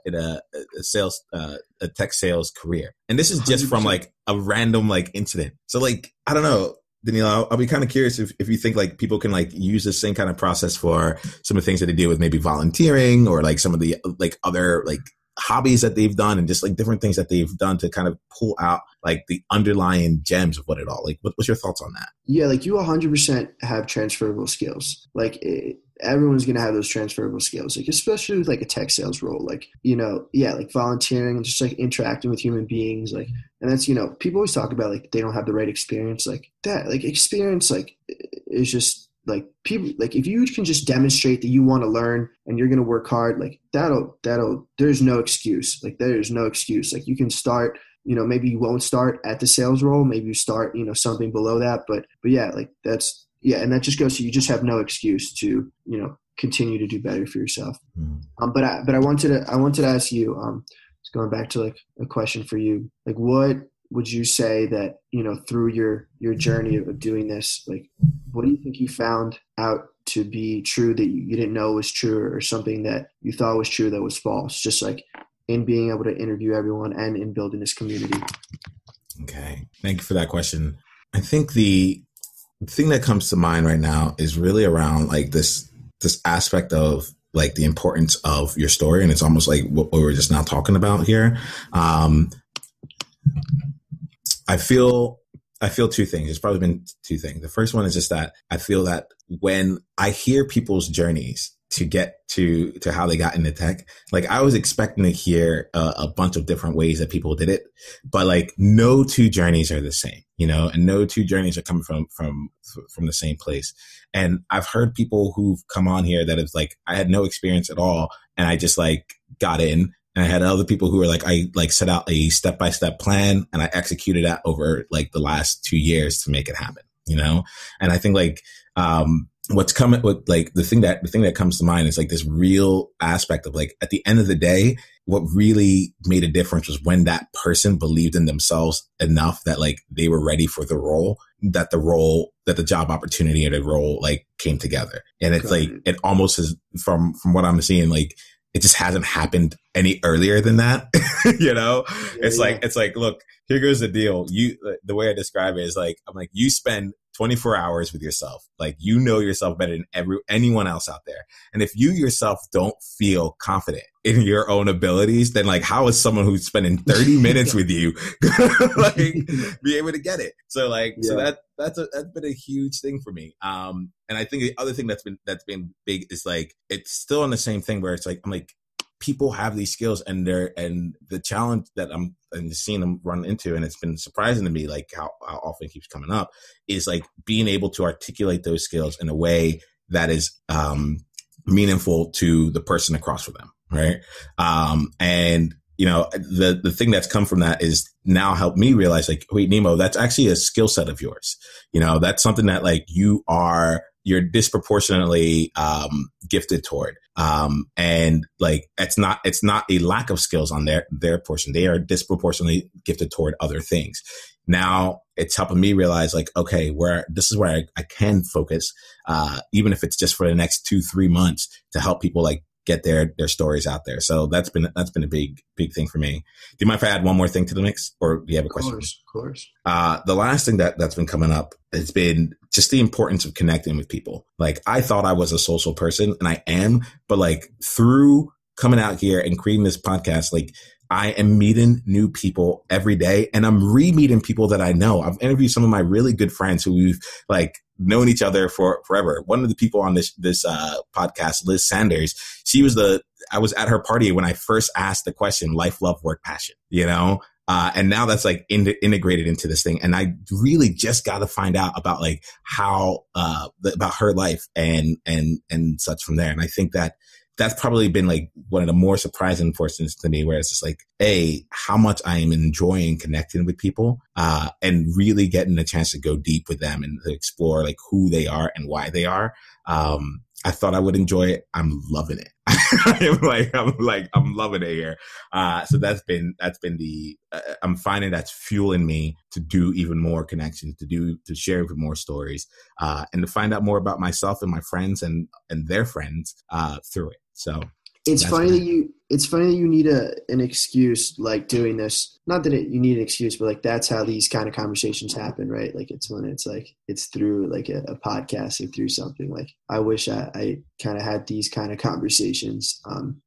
sales, a tech sales career. And this is just 100%. From like a random like incident. So like, I don't know, Danilo, I'll be kind of curious if you think like people can like use the same kind of process for some of the things that they do with maybe volunteering or like some of the like other like hobbies that they've done and just like different things that they've done to kind of pull out like the underlying gems of what it all, like what's your thoughts on that? Yeah, like you 100% have transferable skills. Like everyone's going to have those transferable skills, like especially with like a tech sales role, like, you know, yeah, like volunteering and just like interacting with human beings. Like, and that's, you know, people always talk about like they don't have the right experience, like that, like experience, like is just like people, like if you can just demonstrate that you want to learn and you're going to work hard, like that'll, there's no excuse. Like there's no excuse. Like you can start, you know, maybe you won't start at the sales role. Maybe you start, you know, something below that, but yeah, like that's, yeah. And that just goes to, you just have no excuse to, you know, continue to do better for yourself. But I wanted to ask you, just going back to like a question for you, like what would you say that, you know, through your journey of doing this, like, what do you think you found out to be true that you didn't know was true, or something that you thought was true that was false, just like in being able to interview everyone and in building this community? Okay. Thank you for that question. I think the thing that comes to mind right now is really around like this aspect of like the importance of your story. And it's almost like what we were just now talking about here. I feel two things. It's probably been two things. The first one is just that I feel that when I hear people's journeys to get to how they got into tech, like I was expecting to hear a bunch of different ways that people did it, but like no two journeys are the same, you know, and no two journeys are coming from the same place. And I've heard people who've come on here that have like, I had no experience at all, and I just like got in. And I had other people who were like, I like set out a step-by-step plan and I executed that over like the last 2 years to make it happen, you know? And I think like, what's coming with like the thing that comes to mind is like this real aspect of like, at the end of the day, what really made a difference was when that person believed in themselves enough that like they were ready for the role, that the job opportunity or the role like came together. And it's like, it almost is from what I'm seeing, like, it just hasn't happened any earlier than that. You know, it's like, look, here goes the deal. The way I describe it is like, I'm like, you spend 24 hours with yourself. Like, you know yourself better than anyone else out there. And if you yourself don't feel confident in your own abilities, then like, how is someone who's spending 30 minutes with you like be able to get it? So like, so that's been a huge thing for me. And I think the other thing that's been big is like, it's still on the same thing where it's like, I'm like, people have these skills and the challenge that I'm seeing them run into, and it's been surprising to me, like how often it keeps coming up, is like being able to articulate those skills in a way that is, meaningful to the person across from them. Right. And you know, the thing that's come from that is now helped me realize like, wait, Nemo, that's actually a skill set of yours. You know, that's something that like you're disproportionately, gifted toward. And like, it's not a lack of skills on their portion. They are disproportionately gifted toward other things. Now it's helping me realize like, okay, this is where I can focus, even if it's just for the next 2-3 months to help people like get their stories out there. So that's been a big thing for me. Do you mind if I add one more thing to the mix, or do you have a question? Of course. The last thing that's been coming up has been just the importance of connecting with people. Like, I thought I was a social person, and I am, but like through coming out here and creating this podcast, like I am meeting new people every day, and I'm re-meeting people that I know. I've interviewed some of my really good friends who we've like known each other for forever. One of the people on this podcast, Liz Sanders, I was at her party when I first asked the question, life, love, work, passion, you know? And now that's like integrated into this thing. And I really just got to find out about like how, about her life and such from there. And I think that's probably been like one of the more surprising portions to me, where it's just like, how much I am enjoying connecting with people, and really getting a chance to go deep with them and to explore like who they are and why they are. I thought I would enjoy it. I'm loving it. I'm loving it here. So that's been I'm finding that's fueling me to do even more connections, to share even more stories, and to find out more about myself and my friends and their friends, through it. So it's funny that you need an excuse like doing this. Not that you need an excuse, but like that's how these kind of conversations happen, right? Like it's when it's through like a podcast or through something. Like I wish I kind of had these kind of conversations.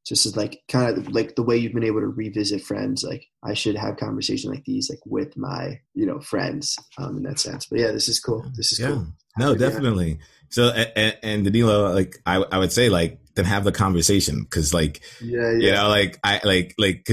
Just as like kind of like the way you've been able to revisit friends. Like I should have conversations like these like with my friends in that sense. But yeah, this is cool. This is cool. No, definitely. So, and Danilo, like, I would say, like, then have the conversation. Cause like, cause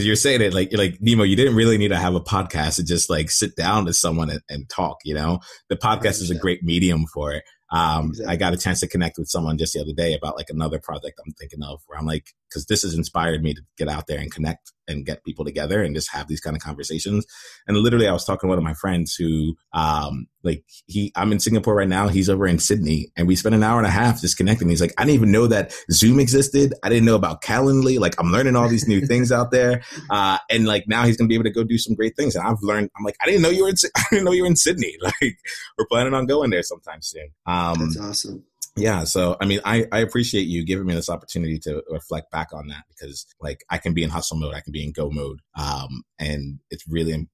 you're saying it, like, you're like, Nemo, you didn't really need to have a podcast to just like sit down to someone and talk, the podcast 100%. Is a great medium for it. Exactly. I got a chance to connect with someone just the other day about like another project I'm thinking of where I'm like, cause this has inspired me to get out there and connect and get people together and just have these kind of conversations. And literally I was talking to one of my friends who, I'm in Singapore right now. He's over in Sydney and we spent an hour and a half just connecting. He's like, I didn't even know that Zoom existed. I didn't know about Calendly. Like I'm learning all these new things out there. And like now he's going to be able to go do some great things. And I'm like, I didn't know you were in Sydney. Like we're planning on going there sometime soon. That's awesome. Yeah. So, I mean, I appreciate you giving me this opportunity to reflect back on that because like I can be in hustle mode. I can be in go mode. And it's really,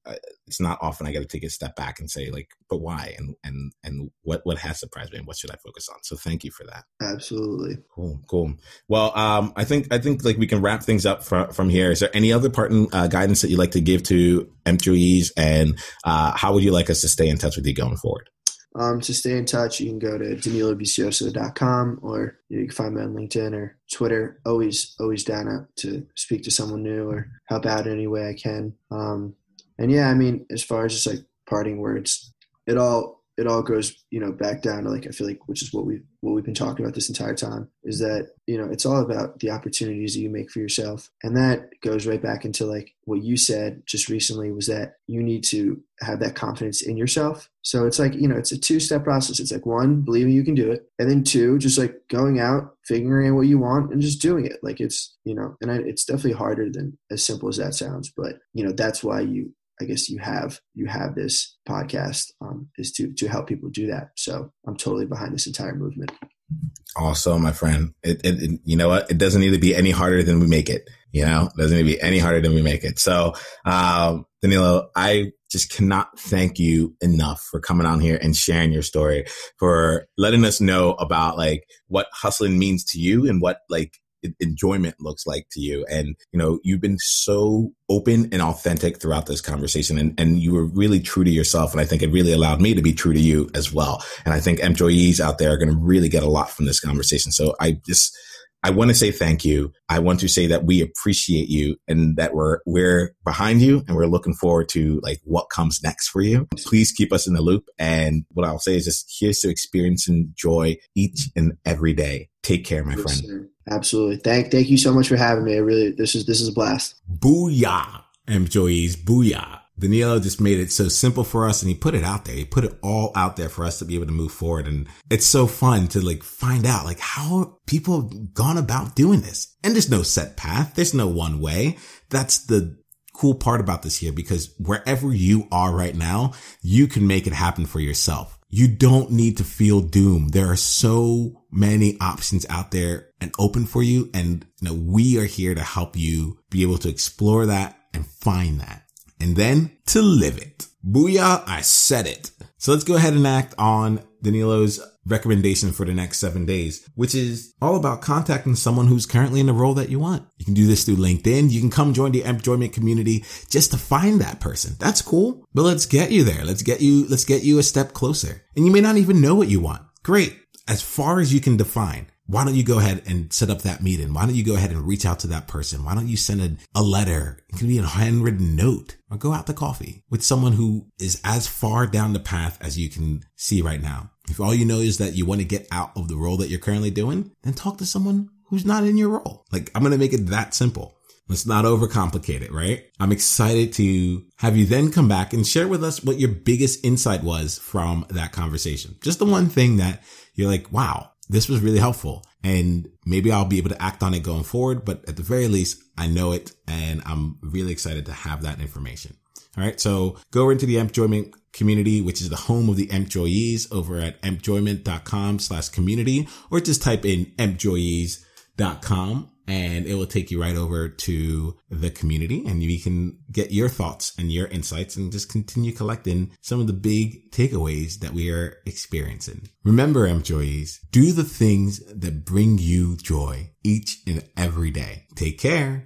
it's not often I get to take a step back and say like, but why? And what has surprised me and what should I focus on? So thank you for that. Absolutely. Cool. Well, I think like we can wrap things up from here. Is there any other parting guidance that you'd like to give to employees and how would you like us to stay in touch with you going forward? To stay in touch, you can go to DaniloVicioso.com or you can find me on LinkedIn or Twitter. Always down to speak to someone new or help out in any way I can. And yeah, I mean, as far as just like parting words, it all goes, back down to like, I feel like, which is what we've been talking about this entire time is that, it's all about the opportunities that you make for yourself. And that goes right back into like what you said just recently was that you need to have that confidence in yourself. So it's like, it's a 2-step process. It's like 1, believing you can do it. And then 2, just like going out, figuring out what you want and just doing it. Like it's, it's definitely harder than as simple as that sounds, but that's why I guess you have this podcast is to help people do that. So I'm totally behind this entire movement. Also, my friend, it you know what? It doesn't need to be any harder than we make it. It doesn't need to be any harder than we make it. So, Danilo, I just cannot thank you enough for coming on here and sharing your story, for letting us know about like what hustling means to you and what like enjoyment looks like to you. And, you've been so open and authentic throughout this conversation and you were really true to yourself. And I think it really allowed me to be true to you as well. And I think employees out there are going to really get a lot from this conversation. So I want to say thank you. I want to say that we appreciate you and that we're behind you and we're looking forward to like what comes next for you. Please keep us in the loop. And what I'll say is just here's to experiencing joy each and every day. Take care, my friend. Sir. Absolutely. Thank you so much for having me. This is a blast. Booyah, employees. Booyah. Danilo just made it so simple for us and he put it out there. He put it all out there for us to be able to move forward. And it's so fun to like find out like how people have gone about doing this. And there's no set path. There's no one way. That's the cool part about this here, because wherever you are right now, you can make it happen for yourself. You don't need to feel doomed. There are so many options out there and open for you. And we are here to help you be able to explore that and find that. And then to live it. Booyah, I said it. So let's go ahead and act on Danilo's recommendation for the next 7 days, which is all about contacting someone who's currently in the role that you want. You can do this through LinkedIn. You can come join the Employment community just to find that person. That's cool. But let's get you there. Let's get you a step closer. And you may not even know what you want. Great. As far as you can define, why don't you go ahead and set up that meeting? Why don't you go ahead and reach out to that person? Why don't you send a letter? It can be a handwritten note or go out to coffee with someone who is as far down the path as you can see right now. If all you know is that you want to get out of the role that you're currently doing, then talk to someone who's not in your role. Like, I'm going to make it that simple. Let's not overcomplicate it, right? I'm excited to have you then come back and share with us what your biggest insight was from that conversation. Just the one thing that you're like, wow, this was really helpful, and maybe I'll be able to act on it going forward. But at the very least, I know it, and I'm really excited to have that information. All right. So go over into the Empjoyment community, which is the home of the Empjoyees, over at empjoyment.com/community, or just type in empjoyees.com and it will take you right over to the community, and you can get your thoughts and your insights and just continue collecting some of the big takeaways that we are experiencing. Remember, Empjoyees, do the things that bring you joy each and every day. Take care.